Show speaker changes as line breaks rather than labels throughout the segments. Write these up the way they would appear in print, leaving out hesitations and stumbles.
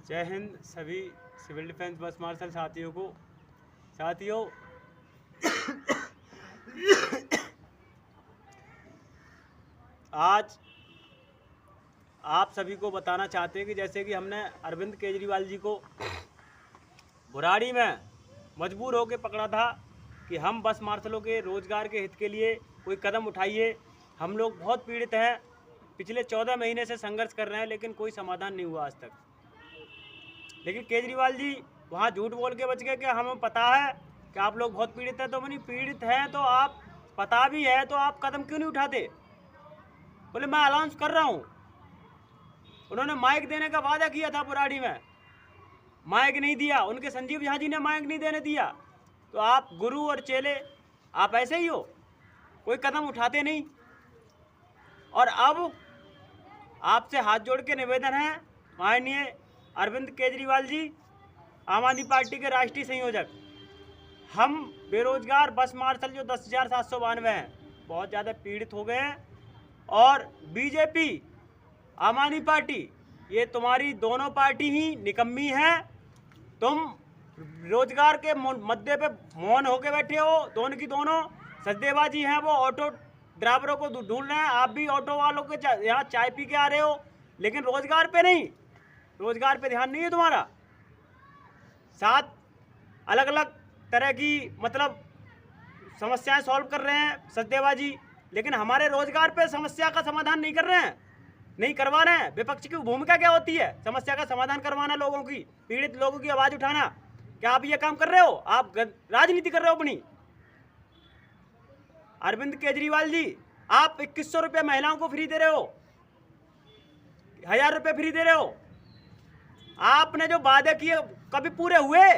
जय हिंद सभी civil defence बस मार्शल साथियों आज आप सभी को बताना चाहते हैं कि जैसे कि हमने अरविंद केजरीवाल जी को बुराड़ी में मजबूर होकर पकड़ा था कि हम बस मार्शलों के रोजगार के हित के लिए कोई कदम उठाइए। हम लोग बहुत पीड़ित हैं, पिछले 14 महीने से संघर्ष कर रहे हैं, लेकिन कोई समाधान नहीं हुआ आज तक। लेकिन केजरीवाल जी वहाँ झूठ बोल के बच गए कि हमें पता है कि आप लोग बहुत पीड़ित हैं। तो मैंने पीड़ित हैं तो आप पता भी है तो आप कदम क्यों नहीं उठाते? बोले मैं अनाउंस कर रहा हूँ। उन्होंने माइक देने का वादा किया था बुराड़ी में, माइक नहीं दिया। उनके संजीव झा जी ने माइक नहीं देने दिया। तो आप गुरु और चेले आप ऐसे ही हो, कोई कदम उठाते नहीं। और अब आपसे हाथ जोड़ के निवेदन है, माननीय अरविंद केजरीवाल जी, आम आदमी पार्टी के राष्ट्रीय संयोजक, हम बेरोजगार बस मार्शल जो 10,792 हैं बहुत ज़्यादा पीड़ित हो गए हैं। और बीजेपी आम आदमी पार्टी, ये तुम्हारी दोनों पार्टी ही निकम्मी है। तुम रोजगार के मुद्दे पे मौन होके बैठे हो। दोनों की दोनों सजदेबाजी हैं। वो ऑटो ड्राइवरों को ढूंढ रहे हैं, आप भी ऑटो वालों के यहाँ चाय पी के आ रहे हो, लेकिन रोजगार पे नहीं, रोजगार पे ध्यान नहीं है तुम्हारा। 7 अलग अलग तरह की समस्याएं सॉल्व कर रहे हैं सजदेबाजी, लेकिन हमारे रोजगार पे समस्या का समाधान नहीं कर रहे हैं, नहीं करवा रहे हैं। विपक्ष की भूमिका क्या होती है? समस्या का समाधान करवाना, लोगों की, पीड़ित लोगों की आवाज उठाना। क्या आप ये काम कर रहे हो? आप राजनीति कर रहे हो अपनी। अरविंद केजरीवाल जी, आप 2100 रुपये महिलाओं को फ्री दे रहे हो, 1000 रुपये फ्री दे रहे हो। आपने जो वादे किए कभी पूरे हुए?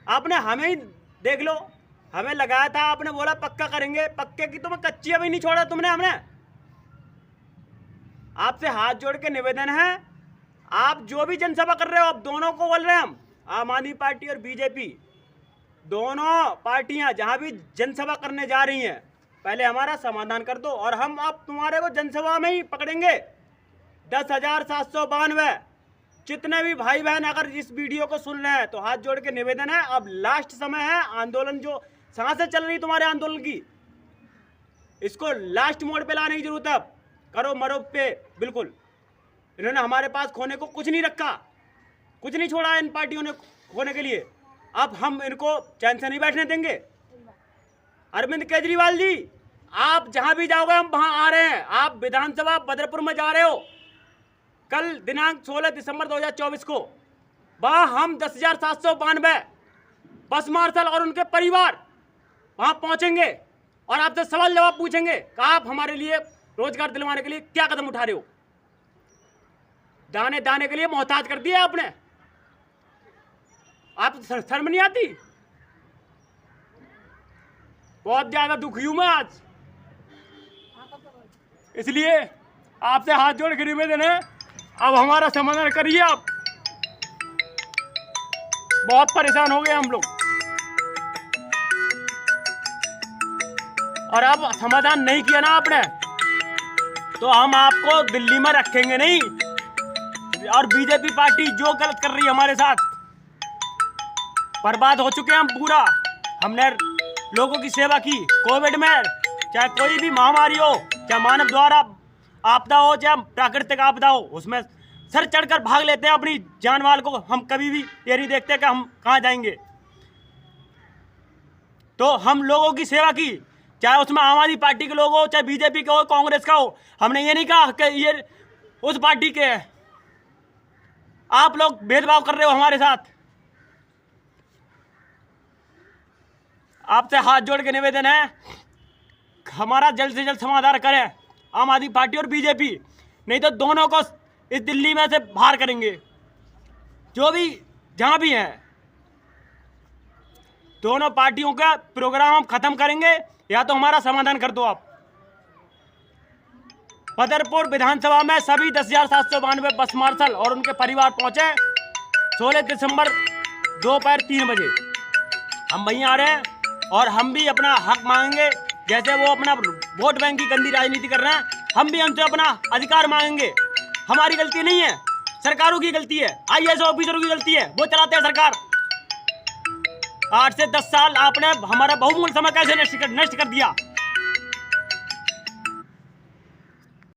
आपने हमें ही देख लो, हमें लगाया था, आपने बोला पक्का करेंगे, पक्के की तुम्हें कच्ची अभी नहीं छोड़ा तुमने। हमने आपसे हाथ जोड़ के निवेदन है, आप जो भी जनसभा कर रहे हो, आप दोनों को बोल रहे हैं हम, आम आदमी पार्टी और बीजेपी, दोनों पार्टियां जहां भी जनसभा करने जा रही हैं, पहले हमारा समाधान कर दो और हम आप तुम्हारे को जनसभा में ही पकड़ेंगे। 10,792 जितने भी भाई बहन अगर इस वीडियो को सुन रहे हैं तो हाथ जोड़ के निवेदन है, अब लास्ट समय है। आंदोलन जो सांसें चल रही तुम्हारे आंदोलन की, इसको लास्ट मोड पे लाने की जरूरत है। अब करो मरो पे बिल्कुल। इन्होंने हमारे पास खोने को कुछ नहीं रखा, कुछ नहीं छोड़ा है इन पार्टियों ने खोने के लिए। अब हम इनको चैन से नहीं बैठने देंगे। अरविंद केजरीवाल जी, आप जहां भी जाओगे हम वहां आ रहे हैं। आप विधानसभा बदरपुर में जा रहे हो कल दिनांक 16 दिसंबर 2024 को, वहां हम 10,792 बस मार्शल और उनके परिवार वहां पहुंचेंगे और आपसे सवाल जवाब पूछेंगे कि आप हमारे लिए रोजगार दिलवाने के लिए क्या कदम उठा रहे हो। दाने दाने के लिए मोहताज कर दिया आपने। आप शर्म नहीं आती? बहुत ज्यादा दुखी हूं मैं आज, इसलिए आपसे हाथ जोड़ के निवेदन है, अब हमारा समाधान करिए। आप बहुत परेशान हो गए हम लोग, और अब समाधान नहीं किया ना आपने तो हम आपको दिल्ली में रखेंगे नहीं। और बीजेपी पार्टी जो गलत कर रही है हमारे साथ, बर्बाद हो चुके हैं हम पूरा। हमने लोगों की सेवा की कोविड में, चाहे कोई भी महामारी हो, चाहे मानव द्वारा आपदा हो, चाहे प्राकृतिक आपदा हो, उसमें सर चढ़कर भाग लेते हैं अपनी जान माल को। हम कभी भी ये नहीं देखते कि हम कहाँ जाएंगे। तो हम लोगों की सेवा की, चाहे उसमें आम आदमी पार्टी के लोग हो, चाहे बीजेपी का हो, कांग्रेस का हो। हमने ये नहीं कहा कि ये उस पार्टी के है। आप लोग भेदभाव कर रहे हो हमारे साथ। आपसे हाथ जोड़ के निवेदन है, हमारा जल्द से जल्द समाधान करें आम आदमी पार्टी और बीजेपी, नहीं तो दोनों को इस दिल्ली में से बाहर करेंगे। जो भी जहां भी हैं, दोनों पार्टियों का प्रोग्राम हम खत्म करेंगे, या तो हमारा समाधान कर दो आप। बदरपुर विधानसभा में सभी 10,792 बस मार्शल और उनके परिवार पहुंचे 16 दिसंबर दोपहर 3 बजे। हम वहीं आ रहे हैं और हम भी अपना हक मांगेंगे। जैसे वो अपना वोट बैंक की गंदी राजनीति कर रहे हैं, हम भी उनसे अपना अधिकार मांगेंगे। हमारी गलती नहीं है, सरकारों की गलती है, IAS ऑफिसरों की गलती है, वो चलाते हैं सरकार। 8 से 10 साल आपने हमारा बहुमूल्य समय कैसे नष्ट कर दिया।